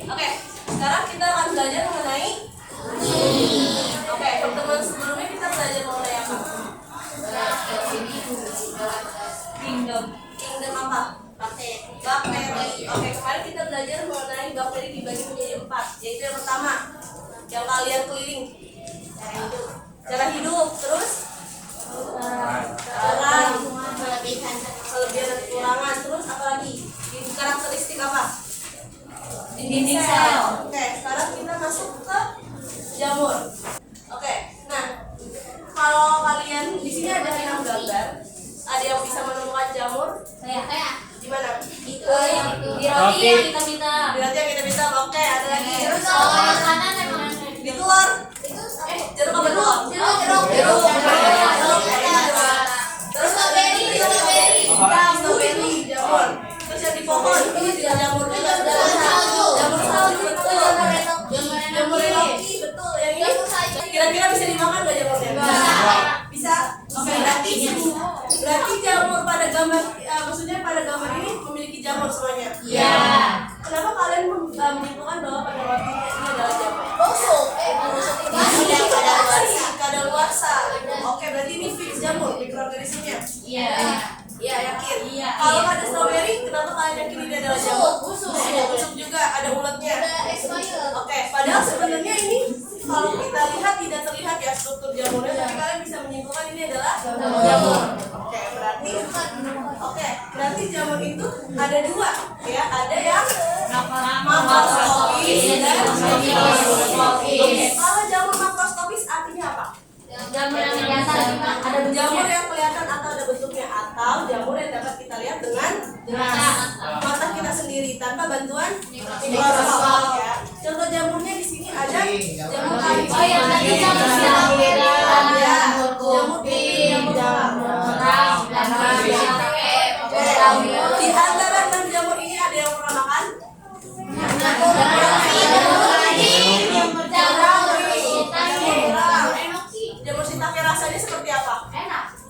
Oke, sekarang kita akan belajar mengenai pertemuan sebelumnya kita belajar mengenai apa? Kingdom apa? Bakteri. Oke, kemarin kita belajar mengenai bakteri dibagi menjadi 4, yaitu yang pertama yang kalian keliling, cara hidup, terus kelebihan dan kekurangan, terus apa lagi? Karakteristik apa? Dinding sel. Oke, sekarang kita masuk ke jamur. Oke, nah kalau kalian di sini ada 6 gambar, ada yang bisa menemukan jamur? Saya. Di mana? Itu yang di roti yang kita minta. Di roti yang kita minta. Oke, ada lagi. Terus yang kanan emang di telur. Jeruk apa telur? Jeruk. Terus strawberry. Jamur. Terus yang di pohon ini juga jamur juga. Jamur salju betul. Jamur Enoki betul. Yang ini kira-kira bisa dimakan nggak jamurnya? Bisa. Oke, berarti jamur pada gambar, maksudnya pada gambar ini memiliki jamur semuanya. Iya. Kenapa kalian menyimpulkan bahwa pada roti ini adalah jamur? Kadaluarsa. Oke, berarti ini fix jamur mikroorganismenya. Iya. Iya, yakin. Iya. Kalau pada strawberry, kenapa kalian yakin ini adalah jamur? Busuk juga, ada uletnya. Oke, padahal sebenarnya ini kalau kita lihat tidak terlihat ya struktur jamurnya, tapi kalian bisa menyimpulkan ini adalah jamur. Berarti jamur itu ada 2 ya, ada yang makroskopis dan mikroskopis. Kalau jamur makroskopis artinya apa? Jamur yang kelihatan, ada jamur yang kelihatan atau ada bentuknya, atau jamur yang dapat kita lihat dengan jelas mata kita sendiri tanpa bantuan mikroskop ya. Contoh jamurnya di sini ada jamur kayu. Oh ya, tadi jamur silang, jamur kuping, jamur di antara 6 jamur ini ada yang pernah makan? Jamur shiitake rasanya seperti apa?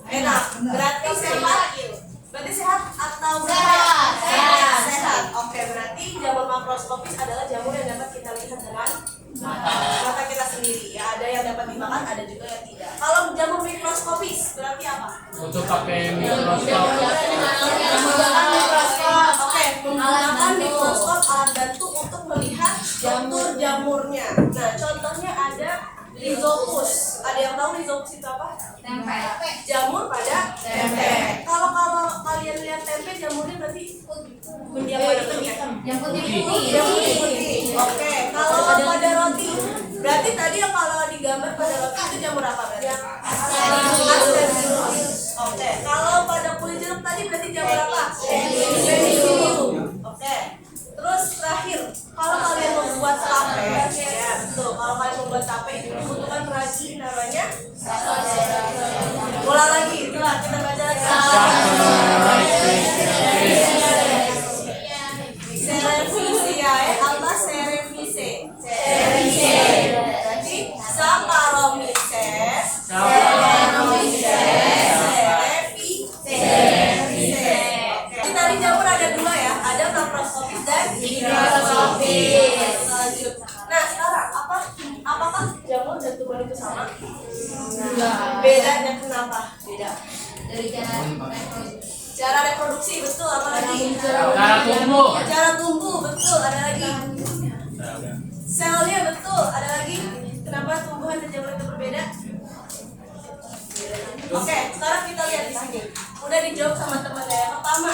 Enak. Berarti sehat atau sehat. Oke, berarti jamur makroskopis adalah jamur yang dapat kita lihat dengan mata kita sendiri ya. Ada yang dapat dimakan, ada juga yang tidak. Kalau jamur mikroskopis berarti apa? Untuk pakai mikroskop. Menggunakan mikroskop alat bantu untuk melihat struktur jamurnya. Nah, contohnya ada Rhizopus. Ada yang tahu Rhizopus itu apa? Tempe. Jamur pada tempe. Kalau kalian lihat tempe, jamurnya berarti yang putih. Oke. Kalau pada roti, berarti tadi yang kalau digambar pada roti itu jamur apa berarti? Aspergillus. Oke. Kalau pada kulit jeruk tadi berarti jamur apa? Penicillium. Oke. Terus terakhir, kalau kalian membuat tape, ya betul. Kalau kalian membuat tape itu membutuhkan ragi namanya. Ulang lagi, itulah kita baca lagi. Cerevisiae apa cerevise? Berarti Saccharomyces. Tadi jamur ada 2 ya, ada makroskopis dan mikroskopis. Nah, sekarang apakah jamur dan tumbuhan itu sama? Bedanya kenapa? Beda. Dari cara reproduksi betul, apa lagi? Cara tumbuh betul, ada lagi. Selnya betul, ada lagi. Kenapa tumbuhan dan jamur itu berbeda? Oke, sekarang kita lihat di sini. Udah dijawab sama temannya. Yang pertama,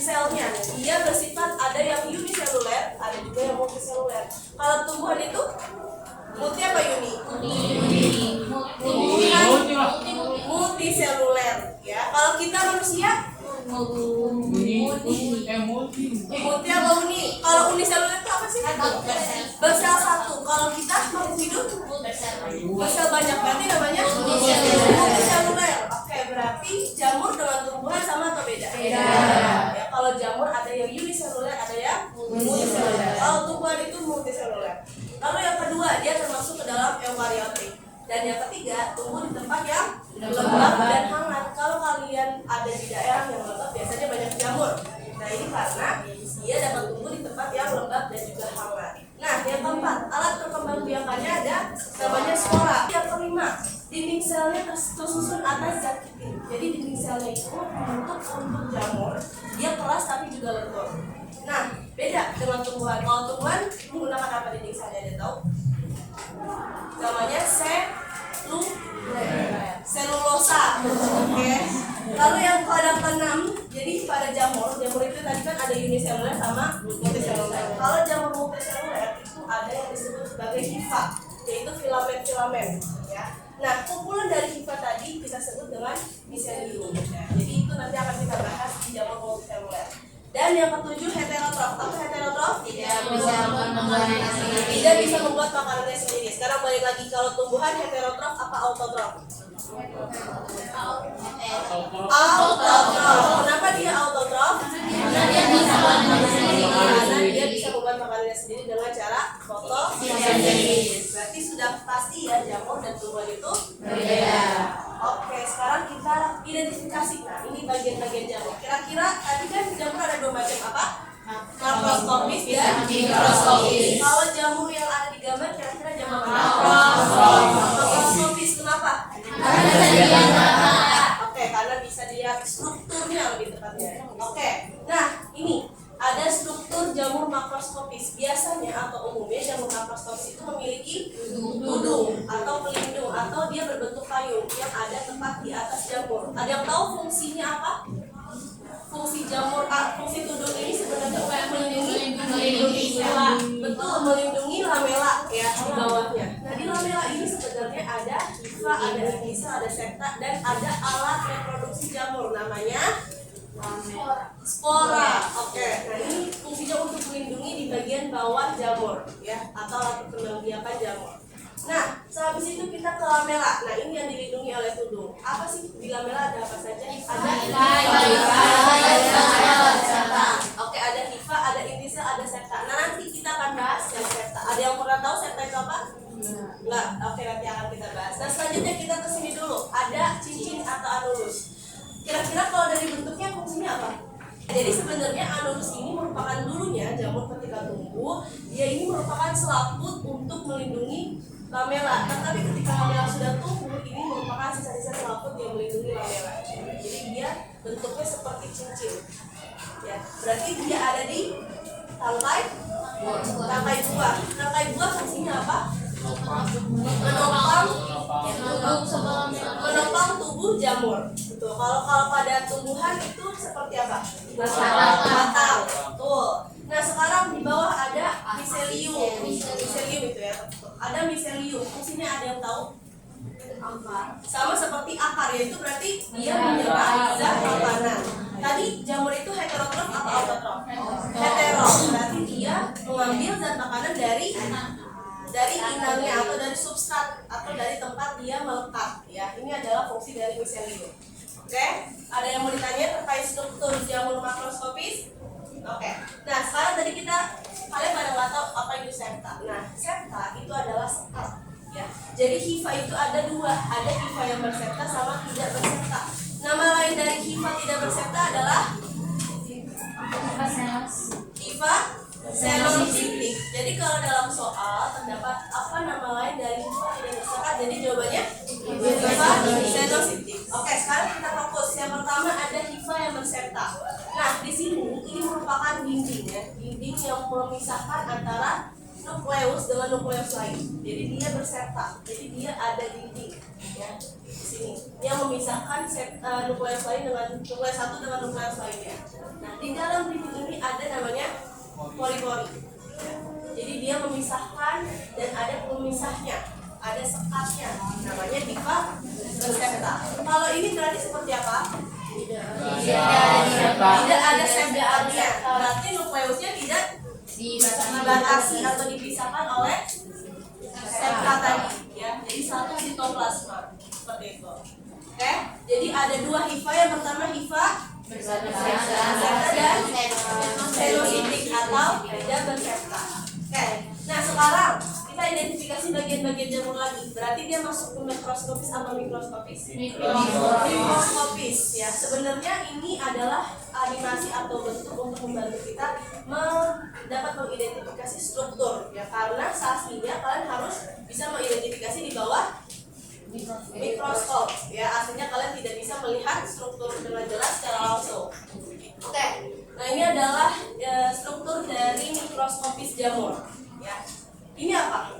selnya. Dia bersifat ada yang uniseluler, ada juga yang multiseluler. Kalau tumbuhan itu multi apa uni? Multiseluler. Ya. Kalau kita manusia multi apa uni? Kalau uniseluler itu apa sih? Bersel satu. Kalau kita makhluk hidup bersel banyak, berarti namanya multiseluler. Oke, berarti jamur dengan tumbuhan sama atau beda? Beda. Ya, kalau jamur ada yang uniseluler, ada yang multiseluler. Kalau tumbuhan itu multiseluler. Lalu yang kedua, dia termasuk ke dalam eukariotik. Dan yang ketiga, tumbuh di tempat yang lembab dan hangat. Kalau kalian ada di daerah yang lembab, biasanya banyak jamur. Nah, ini karena dia dapat tumbuh di tempat yang lembab dan juga hangat. juga lentur. Nah, beda dengan tumbuhan. Kalau tumbuhan menggunakan apa dinding saja, ada tahu? Namanya selulosa. Oke. Lalu yang pada keenam, jadi pada jamur itu tadi kan ada uniseluler sama multiseluler. Kalau jamur multiseluler itu ada yang disebut sebagai hifa, yaitu filamen ya. Nah, kumpulan dari hifa tadi kita sebut dengan miselium. Jadi itu nanti akan kita bahas di jamur multiseluler. Dan yang ketujuh, heterotrof. Apa heterotrof? Tidak bisa membuat makanannya sendiri. Sekarang balik lagi, kalau tumbuhan heterotrof apa autotrof? Autotrof. Kenapa dia autotrof? Karena dia bisa membuat makanannya sendiri dengan cara fotosintesis. Berarti sudah pasti ya jamur dan tumbuhan itu berbeda. Oke, sekarang kita identifikasi. Nah, ini bagian-bagian jamur. Kira-kira tadi kan jamur ada dua macam, apa? Makroskopis dan mikroskopis. Kalau jamur yang ada di gambar kira-kira jamur mana? Makroskopis. Kenapa? Oke, karena bisa dilihat strukturnya lebih tepatnya. Oke, nah ini ada struktur jamur makroskopis. Biasanya atau umumnya jamur makroskopis itu memiliki tudung atau pelindung atau dia berbentuk payung yang ada tepat di atas jamur. Ada yang tahu fungsinya apa? Fungsi jamur, fungsi tudung ini sebenarnya untuk melindungi betul, melindungi lamela ya di bawahnya. Nah, di lamela ini sebenarnya ada hifa, ada intisel, ada septa, dan ada alat reproduksi jamur namanya spora. Oke, nah ini fungsinya untuk melindungi di bagian bawah jamur ya, atau alat pembangkitan jamur. Nah, sehabis itu kita ke lamela. Nah, ini yang dilindungi oleh tudung. Apa sih di lamela, ada apa saja? Ada septa. Oke, ada hifa, ada intisel, ada septa. Nah, nanti kita akan bahas yang septa. Ada yang pernah tahu septa itu apa? Enggak. Oke, nanti akan kita bahas. Nah, selanjutnya kita ke sini dulu. Ada cincin atau anulus. Kira-kira kalau dari bentuknya fungsinya apa? Jadi sebenarnya anulus ini merupakan dulunya jamur ketika tumbuh, dia ini merupakan selaput untuk melindungi lamela. Tapi ketika lamela sudah tumbuh, ini merupakan sisa-sisa selaput yang melindungi lamela. Jadi dia bentuknya seperti cincin. Ya, berarti dia ada di tangkai buah. Tangkai buah fungsinya apa? Menopang tubuh jamur. Betul. Kalau pada tumbuhan itu seperti apa? Batang. Betul. Nah, sekarang di bawah ada miselium. Miselium itu ya. Ada miselium. Fungsinya ada yang tahu? Sama seperti akar, yaitu berarti dia menyerap zat makanan. Tadi jamur itu heterotrof atau autotrof? Heterotrof. Berarti dia mengambil zat makanan dari inangnya atau dari substrat atau dari tempat dia melekat ya. Ini adalah fungsi dari miselium. Oke, ada yang mau ditanya terkait struktur jamur makroskopis? Oke. Nah, sekarang tadi kalian pada nggak tahu apa itu septa. Nah, septa itu adalah sekat ya. Jadi hifa itu ada dua, ada hifa yang bersepta sama tidak bersepta. Nama lain dari hifa tidak bersepta adalah hifa senositik. Jadi kalau dalam soal terdapat apa nama lain dari hifa tidak bersepta, jadi jawabannya hifa senositik. Oke, sekarang kita fokus. Yang pertama ada hifa yang bersepta. Nah, di sini ini merupakan dinding ya, dinding yang memisahkan antara nukleus dengan nukleus lain. Jadi dia bersepta. Jadi dia ada dinding ya di sini yang memisahkan nukleus lain dengan nukleus satu dengan nukleus lainnya. Nah, di dalam dinding ini ada namanya pori-pori. Ya. Jadi dia memisahkan dan ada pemisahnya, ada sekatnya. Namanya hifa bersepta. Kalau ini berarti seperti apa? Tidak ada septatnya. Berarti nukleusnya tidak dibatasi atau dipisahkan oleh septa tadi ya. Jadi satu sitoplasma seperti itu. Oke, jadi ada dua hifa. Yang pertama hifa bersepta dan senositik atau tidak bersepta. Oke, nah sekarang kita identifikasi bagian-bagian jamur lagi. Berarti dia masuk ke mikroskopis atau mikroskopis? Mikroskopis ya. Sebenarnya ini adalah animasi atau bentuk untuk membantu kita dapat mengidentifikasi struktur ya. Karena aslinya kalian harus bisa mengidentifikasi di bawah mikroskop ya. Aslinya kalian tidak bisa melihat struktur dengan jelas secara langsung. Oke, nah ini adalah Ini apa?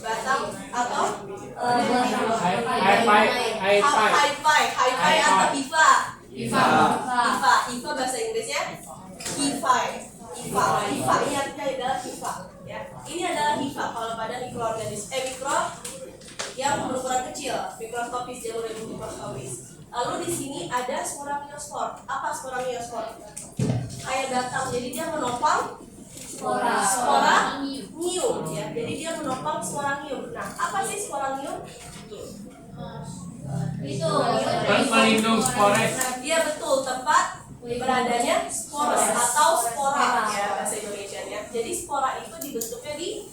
Batang atau Hi-Fi atau hifa bahasa Inggrisnya hifi. Hifa ini artinya adalah hifa ya. Ini adalah hifa kalau pada mikroorganisme mikro yang berukuran kecil, mikroskopis, jauh lebih mikroskopis. Lalu di sini ada spora miospor. Apa spora miospor? Kayak batang, jadi dia menopang sporanium ya. Jadi dia menopang sporanium. Nah, apa sih sporanium? Itu Pelindung spores. Dia betul tempat beradanya spores atau spora ya bahasa Indonesianya. Jadi spora itu dibentuknya di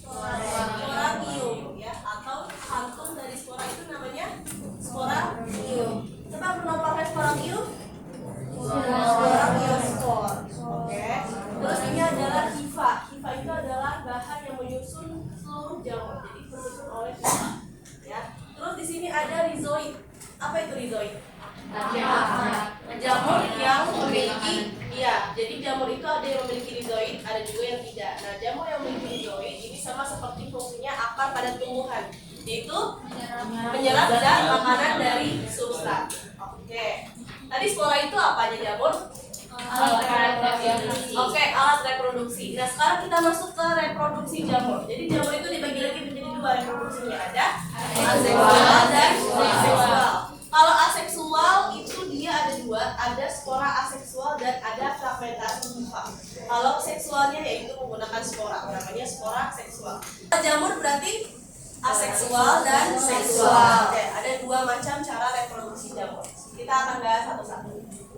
sporanium ya, atau kantung dari spora itu namanya sporanium. Coba menopangnya sporanium? Sporangiospor. Oke. Terus ini adalah hifa. Hifa itu adalah bahan yang menyusun seluruh jamur. Jadi tersusun oleh hifa. Ya. Terus di sini ada rhizoid. Apa itu rhizoid? Jamur yang memiliki, iya. Jadi jamur itu ada yang memiliki rhizoid, ada juga yang tidak. Nah, jamur yang memiliki rhizoid ini sama seperti fungsinya akar pada tumbuhan, yaitu menyerap zat makanan dari substrat. Oke. Tadi spora itu apanya jamur? Oke, alat reproduksi. Nah, sekarang kita masuk ke reproduksi jamur. Jadi jamur itu dibagi lagi menjadi dua reproduksinya, ada aseksual dan seksual. Kalau aseksual itu dia ada dua, ada spora aseksual dan ada fragmentasi hifa. Kalau seksualnya yaitu menggunakan spora, namanya spora seksual. Jamur berarti aseksual dan seksual. Oke, ada dua macam cara reproduksi jamur. Kita akan bahas satu-satu.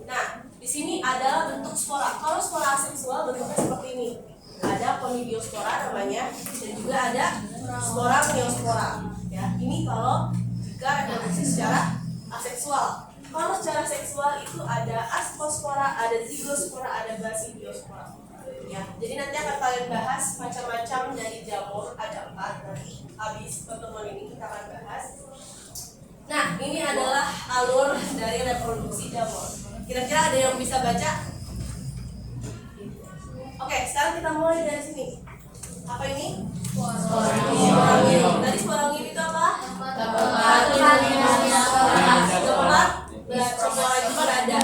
Nah, di sini adalah bentuk spora. Kalau spora aseksual bentuknya seperti ini. Ada conidiospora namanya, dan juga ada spora miospora. Ya, ini kalau jika reproduksi secara aseksual. Kalau secara seksual itu ada ascospora, ada zygospora, ada basidiospora. Ya, jadi nanti akan kalian bahas macam-macam dari jamur, ada 4 nanti. Habis pertemuan ini kita akan bahas. Nah, ini adalah alur dari reproduksi jamur. Kira-kira ada yang bisa baca? Oke, sekarang kita mulai dari sini. Apa ini? Sporangim. Tadi sporangim itu apa? Tempat spora itu kan ada.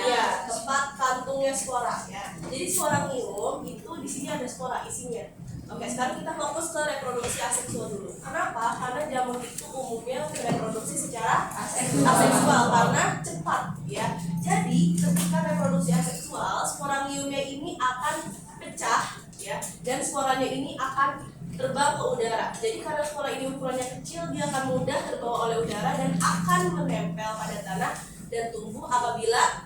Ya, tempat kantungnya spora ya. Jadi sporangim itu di sini ada spora isinya. Oke, sekarang kita fokus ke reproduksi aseksual dulu. Kenapa? Karena jamur itu umumnya reproduksi secara aseksual karena cepat ya. Jadi ketika reproduksi aseksual, sporangiumnya ini akan pecah ya, dan sporanya ini akan terbang ke udara. Jadi karena spora ini ukurannya kecil, dia akan mudah terbawa oleh udara dan akan menempel pada tanah dan tumbuh apabila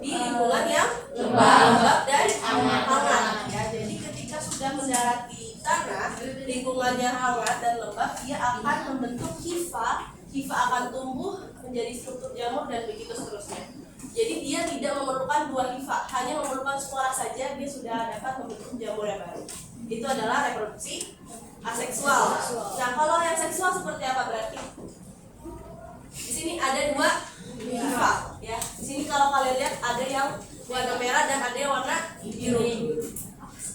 di lingkungan yang lembab dan hangat ya. Jadi ketika sudah mendarat di tanah, lingkungannya hangat dan lembab, dia akan membentuk hifa. Hifa akan tumbuh menjadi struktur jamur dan begitu seterusnya. Jadi dia tidak memerlukan dua hifa, hanya memerlukan spora saja dia sudah dapat membentuk jamur yang baru. Itu adalah reproduksi aseksual. Nah, kalau yang seksual seperti apa berarti? Di sini ada dua hifa ya. Di sini kalau kalian lihat ada yang warna merah dan ada yang warna biru.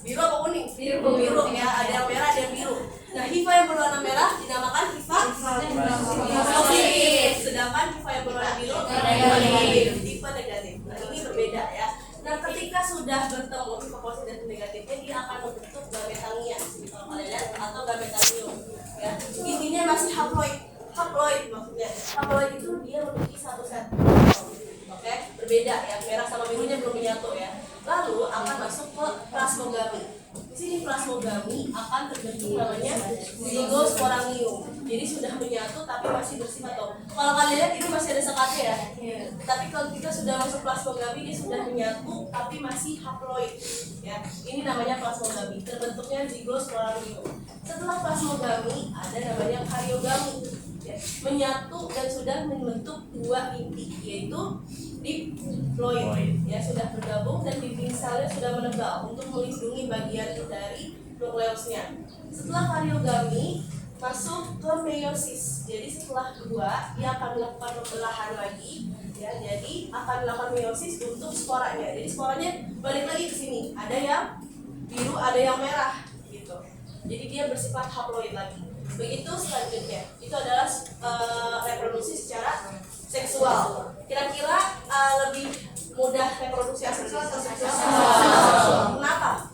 Biru apa kuning? Biru ya, ada yang merah, ada yang biru. Nah, hifa yang berwarna merah dinamakan hifa positif, sedangkan hifa yang berwarna biru negatif, tipe negatif. Nah, ini berbeda ya. Nah, ketika sudah bertemu hifa positif dan negatifnya, dia akan membentuk gametangia, kalau kalian lihat, atau gametanium ya. Intinya masih haploid. Haploid maksudnya. Haploid itu dia memiliki satu set. Oke, berbeda ya. Merah sama birunya belum menyatu ya. Lalu akan masuk ke plasmogami. Di sini plasmogami akan terbentuk namanya zygosporangium. Jadi sudah menyatu tapi masih bersifat atau kalau kalian lihat ini masih ada sekatnya ya. Tapi kalau kita sudah masuk plasmogami, dia sudah menyatu tapi masih haploid. Ya, ini namanya plasmogami. Terbentuknya zygosporangium. Setelah plasmogami ada namanya karyogami. Ya, menyatu dan sudah membentuk dua inti, yaitu diploid ya, sudah bergabung dan dinding selnya sudah menebal untuk melindungi bagian dari nukleusnya. Setelah karyogami masuk ke meiosis. Jadi setelah dua dia akan melakukan pembelahan lagi ya. Jadi akan melakukan meiosis untuk sporanya. Jadi sporanya balik lagi ke sini. Ada yang biru, ada yang merah gitu. Jadi dia bersifat haploid lagi. Begitu selanjutnya. Itu adalah reproduksi secara seksual. Kira-kira lebih mudah reproduksi aseksual atau seksual? Kenapa?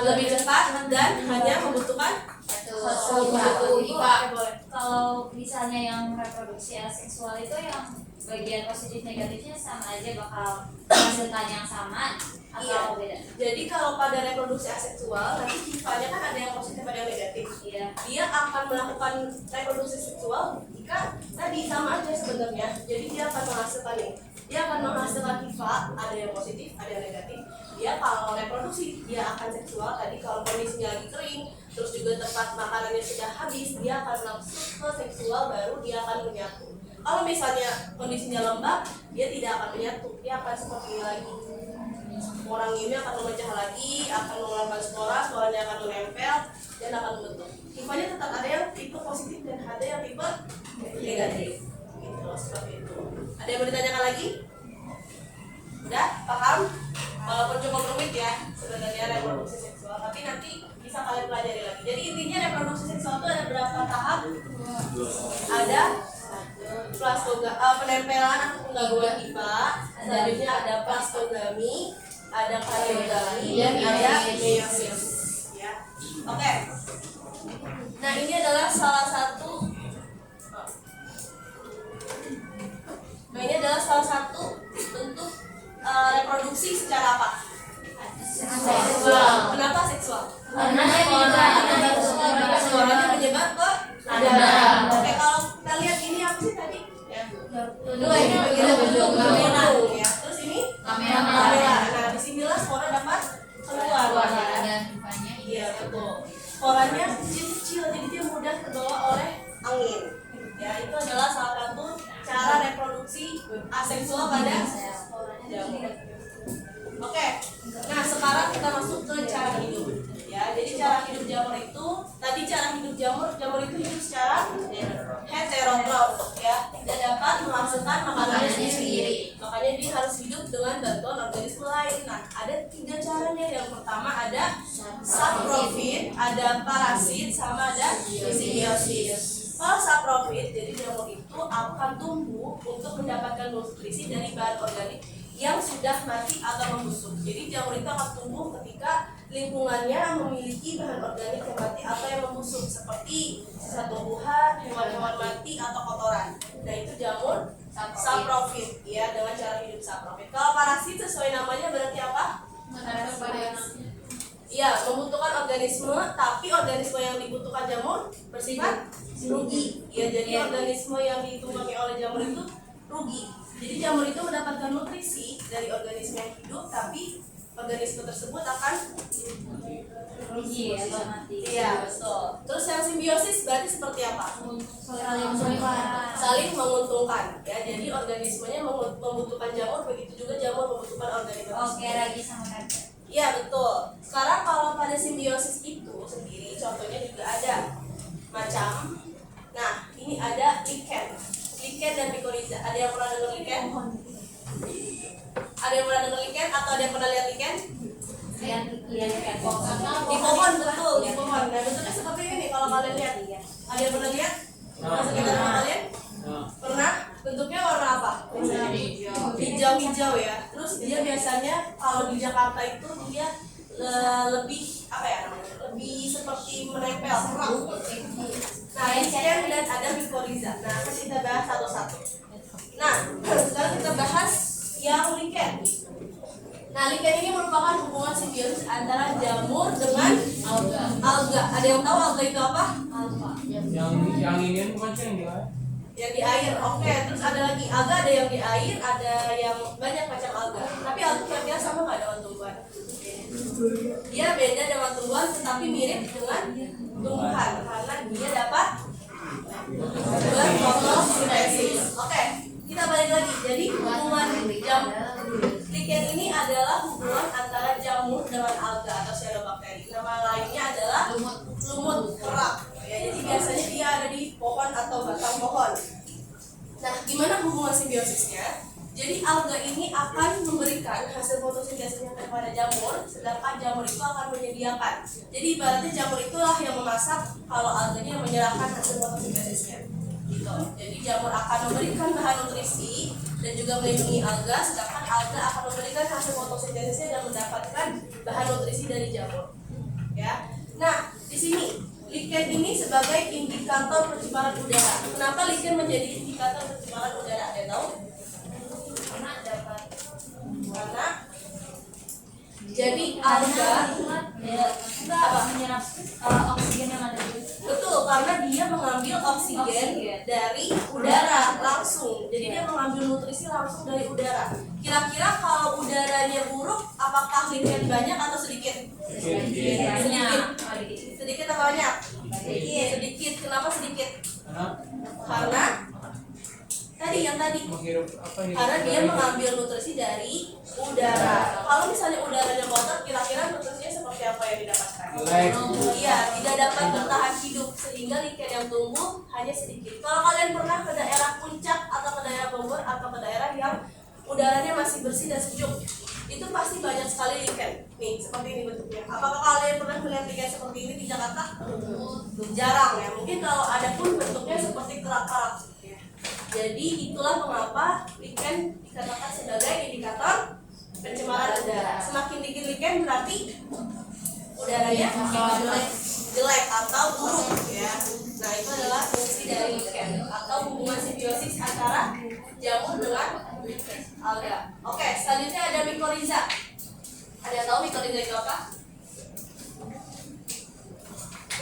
Lebih cepat dan hanya membutuhkan Satu. boleh. Kalau misalnya yang reproduksi aseksual itu yang bagian positif negatifnya sama aja bakal menghasilkan yang sama atau beda? Jadi kalau pada reproduksi aseksual nanti hifanya kan ada yang positif ada yang negatif. Iya. Dia akan melakukan reproduksi seksual jika tadi sama aja sebenarnya. Jadi dia akan menghasilkan ini. Dia akan menghasilkan hifa, ada yang positif, ada yang negatif. Dia kalau reproduksi dia akan seksual. Tadi kalau kondisinya lagi kering, terus juga tempat makanannya sudah habis, dia akan langsung ke seksual baru dia akan menyatu. Kalau misalnya kondisinya lembab, dia tidak akan menyatu. Dia akan seperti ini lagi. Orang ini akan memecah lagi, akan mengeluarkan spora, sporanya akan menempel dan akan membentuk. Hifanya tetap ada yang tipe positif dan ada yang tipe negatif. Gitu, seperti itu. Ada yang mau ditanyakan lagi? Udah paham? Walaupun cukup rumit ya sebenarnya reproduksi seksual, tapi nanti bisa kalian pelajari lagi. Jadi intinya reproduksi seksual itu ada berapa tahap? Ada penempelan atau penggangguan hifa, selanjutnya ada plastogami, ada kariogami, dan ada meiosis. Ya, oke. Nah ini adalah salah satu. Nah ini adalah salah satu bentuk reproduksi secara apa? Seksual. Kenapa seksual? Karena dia Suaranya menyebar ke darah. Oke, kalau kita lihat ini apa sih tadi? Ya. Dua ini Kamera. Ya. Terus ini kamera. Nah, disinilah spora dapat keluar. Ya. Iya betul. Sporanya kecil-kecil, jadi dia mudah terbawa oleh angin. Ya, itu adalah salah satu cara reproduksi aseksual pada jamur. Oke, nah sekarang kita masuk ke cara hidup. Ya, jadi cara hidup jamur itu tadi cara hidup jamur itu hidup secara heterotrof, ya, tidak dapat menghasilkan makanannya sendiri. Makanya dia harus hidup dengan bantuan organisme lain. Nah, ada 3 caranya. Yang pertama ada saprofit, ada parasit, sama ada simbiosis. Kalau saprofit, jadi jamur itu akan tumbuh untuk mendapatkan nutrisi dari bahan organik yang sudah mati atau membusuk. Jadi jamur itu akan tumbuh ketika lingkungannya memiliki bahan organik yang mati atau yang membusuk, seperti sisa tumbuhan, hewan-hewan mati atau kotoran. Nah itu jamur saprofit, ya, dengan cara hidup saprofit. Kalau parasit sesuai namanya berarti apa? Iya, membutuhkan organisme, tapi organisme yang dibutuhkan jamur bersifat rugi. Ya, jadi organisme yang ditumpangi oleh jamur itu rugi. Jadi jamur itu mendapatkan nutrisi dari organisme yang hidup, tapi organisme tersebut akan rugi atau mati. Iya, betul. Terus yang simbiosis berarti seperti apa? Saling menguntungkan. Ya, jadi organismenya membutuhkan jamur, begitu juga jamur membutuhkan organisme. Oke, lagi sama kaca. Iya, betul. Sekarang kalau pada simbiosis itu sendiri, contohnya juga ada macam. Nah, ini ada lichen dan mycorrhiza. Ada yang pernah dengar lichen? Ada yang pernah dengar lichen atau ada yang pernah lihat lichen? Di pohon, betul, di pohon. Nah, bentuknya seperti ini kalau kalian lihat. Ada yang pernah lihat? Sekitar rumah kalian? Pernah? Bentuknya warna apa? Hijau-hijau ya. Terus dia biasanya kalau di Jakarta itu dia lebih apa ya namanya? Lebih seperti menempel, serak. Nah, lichen dan ada mycorrhiza. Nah, kita bahas satu-satu. Nah, sekarang kita bahas yang lichen. Nah, lichen ini merupakan hubungan simbiosis antara jamur dengan alga. Ada yang tahu alga itu apa? Yang ini bukan sih yang di mana? Yang di air. Oke, terus ada lagi alga, ada yang di air, ada yang banyak macam alga. Tapi alga kira-kira sama nggak dengan tumbuhan? Dia beda dengan tumbuhan, tetapi mirip dengan tumbuhan karena dia dapat berfotosintesis. Oke, kita balik lagi. Jadi hubungan lichen ini adalah hubungan antara jamur dengan alga atau cyanobacteria. Nama lainnya adalah lumut kerak. Ya, jadi biasanya dia ada di pohon atau batang pohon. Nah, gimana hubungan simbiosisnya? Jadi alga ini akan memberikan hasil fotosintesisnya kepada jamur, sedangkan jamur itu akan menyediakan. Jadi ibaratnya jamur itulah yang memasak, kalau alganya yang menyerahkan hasil fotosintesisnya. Gitu. Jadi jamur akan memberikan bahan nutrisi dan juga melindungi alga, sedangkan alga akan memberikan hasil fotosintesisnya dan mendapatkan bahan nutrisi dari jamur. Ya. Nah, di sini lichen ini sebagai indikator pencemaran udara. Kenapa lichen menjadi indikator pencemaran udara? Ada tahu? Karena jadi alga menyerap oksigen yang ada di betul, karena dia mengambil oksigen dari udara langsung. Jadi dia mengambil nutrisi langsung dari udara. Kira-kira kalau udaranya buruk, apakah lichen banyak atau sedikit? Sedikit atau banyak? Sedikit. Kenapa sedikit? Karena tadi Menghirup apa nih? karena dia mengambil nutrisi dari udara. Kalau misalnya udaranya kotor, kira-kira nutrisinya seperti apa yang didapatkan? Jelek. Iya, tidak dapat bertahan hidup sehingga lichen yang tumbuh hanya sedikit. Kalau kalian pernah ke daerah puncak atau ke daerah Bogor atau ke daerah yang udaranya masih bersih dan sejuk, itu pasti banyak sekali lichen. Nih, seperti ini bentuknya. Apakah kalian pernah melihat lichen seperti ini di Jakarta? Jarang ya. Mungkin kalau ada pun bentuknya seperti kerak-kerak. Jadi itulah mengapa lichen dikatakan sebagai indikator pencemaran udara. Semakin dikit lichen berarti udaranya jelek atau buruk ya. Nah, itu adalah fungsi dari lichen atau hubungan simbiosis antara jamur dengan alga. Oke, selanjutnya ada mikoriza. Ada yang tahu mikoriza itu apa?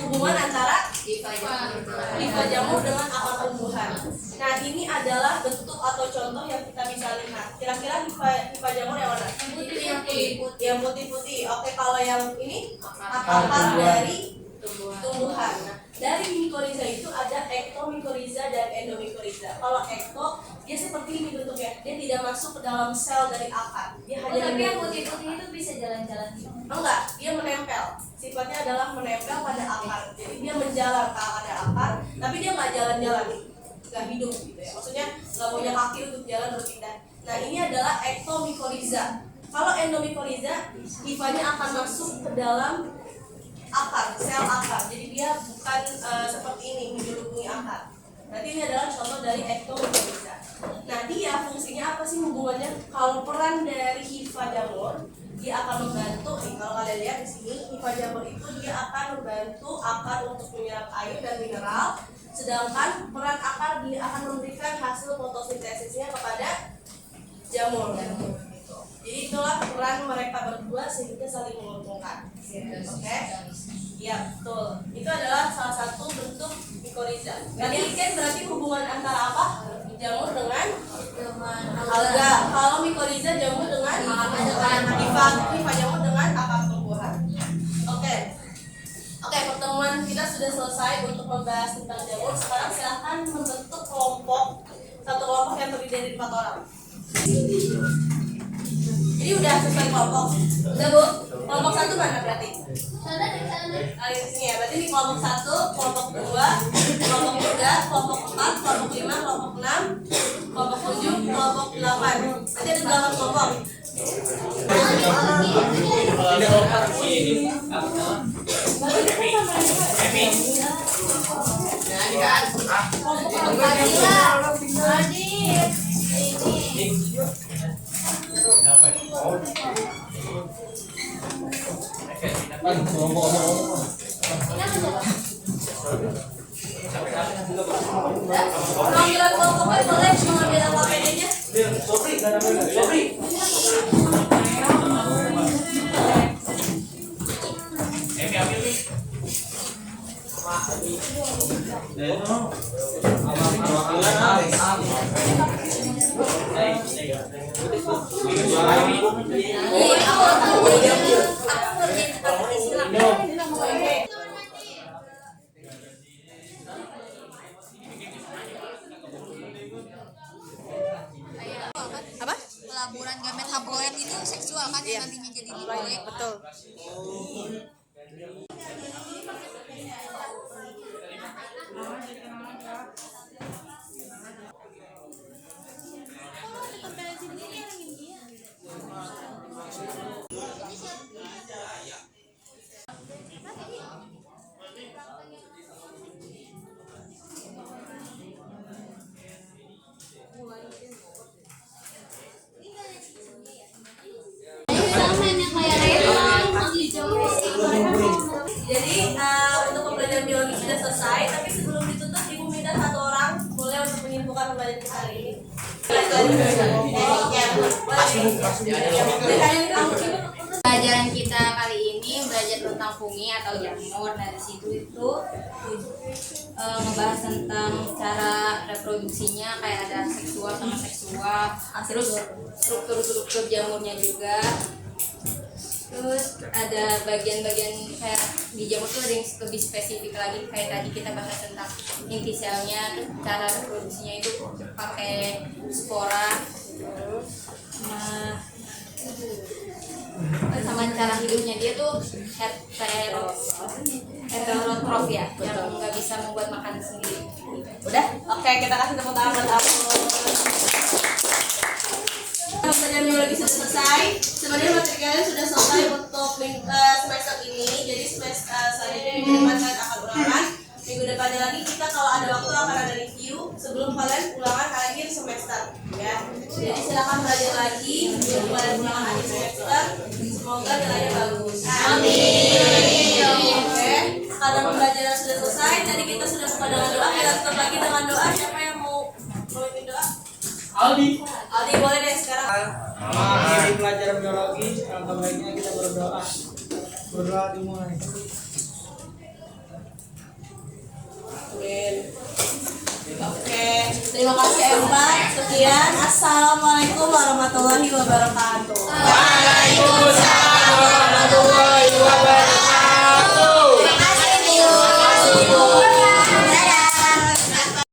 Hubungan antara lifa jamur dengan akar tumbuhan. Nah, ini adalah bentuk atau contoh yang kita bisa lihat. Kira-kira lifa jamur yang mana? Yang putih-putih. Oke, kalau yang ini akar dari tumbuhan. Nah, dari mikoriza itu ada ektomikoriza dan endomikoriza. Kalau ekto, dia seperti ini bentuknya. Dia tidak masuk ke dalam sel dari akar. Dia hanya tapi yang putih-putih itu bisa jalan-jalan gitu. enggak, dia menempel. Sifatnya adalah menempel pada akar. Jadi dia menjalar ke pada akar, tapi dia nggak jalan-jalan, nggak hidup gitu ya. Maksudnya nggak punya kaki untuk jalan berpindah. Nah, ini adalah ektomikoriza. Kalau endomikoriza, hifanya akan masuk ke dalam akar, sel akar. Jadi dia bukan seperti ini menyeluruhi akar. Berarti ini adalah contoh dari ektomikoriza. Nah, dia fungsinya apa sih hubungannya? Kalau peran dari hifa jamur, dia akan membantu nih, kalau kalian lihat di sini hifa jamur itu dia akan membantu akar untuk menyerap air dan mineral, sedangkan peran akar dia akan memberikan hasil fotosintesisnya kepada jamur. Jadi itulah peran mereka berdua sehingga saling menguntungkan. Oke? Ya, betul. Itu adalah salah satu bentuk mikoriza. Tadi kan berarti hubungan antara apa? Jamur dengan alga. Kalau mikoriza jamur dengan hifa jamur dengan akar tumbuhan. Oke, pertemuan kita sudah selesai untuk membahas tentang jamur. Sekarang silahkan membentuk kelompok. Satu kelompok yang terdiri dari 4 orang. Jadi udah sesuai kelompok. Udah, Bu? Kelompok 1 mana berarti? Di sini ya. Berarti ini kelompok 1, kelompok 2, kelompok 3, kelompok 4, kelompok 5, kelompok 6, kelompok 7, kelompok 8. Nanti ada 8 kelompok. Pengambilan kelompoknya boleh mengambil apa pedenya? Apa? Pelaburan gamet haploid itu seksual kan yang nantinya jadi diploid. Betul. selesai, tapi sebelum ditutup ibu minta satu orang boleh untuk menyimpulkan pembelajaran kita hari ini. Pelajaran kita kali ini belajar tentang fungi atau jamur. Nah, di situ itu ngebahas tentang cara reproduksinya, kayak ada seksual sama seksual, terus struktur jamurnya juga. Terus ada bagian-bagian kayak di jamur tuh ada yang lebih spesifik lagi, kayak tadi kita bahas tentang inti selnya, terus cara reproduksinya itu pakai spora, sama cara hidupnya dia tuh heterotrof ya, yang nggak bisa membuat makan sendiri. Udah? Oke, kita kasih tepuk tangan buat aku. Pembelajaran biologi sudah selesai. Sebenarnya materi kalian sudah selesai untuk semester ini. Jadi semester selanjutnya minggu depan kalian akan ulangan. Minggu depannya lagi kita kalau ada waktu akan ada review sebelum kalian ulangan akhir semester. Ya. Jadi silakan belajar lagi sebelum kalian ulangan akhir semester. Semoga nilainya bagus. Amin. Oke. Karena pembelajaran sudah selesai, tadi kita sudah buka dengan doa. Kita tutup lagi dengan doa. Siapa yang mau memimpin doa? Aldi. Aldi boleh deh sekarang. Mengakhiri pelajaran biologi, alangkah baiknya kita berdoa. Berdoa dimulai. Amin. Oke, terima kasih Empat. Sekian. Assalamualaikum warahmatullahi wabarakatuh. Waalaikumsalam.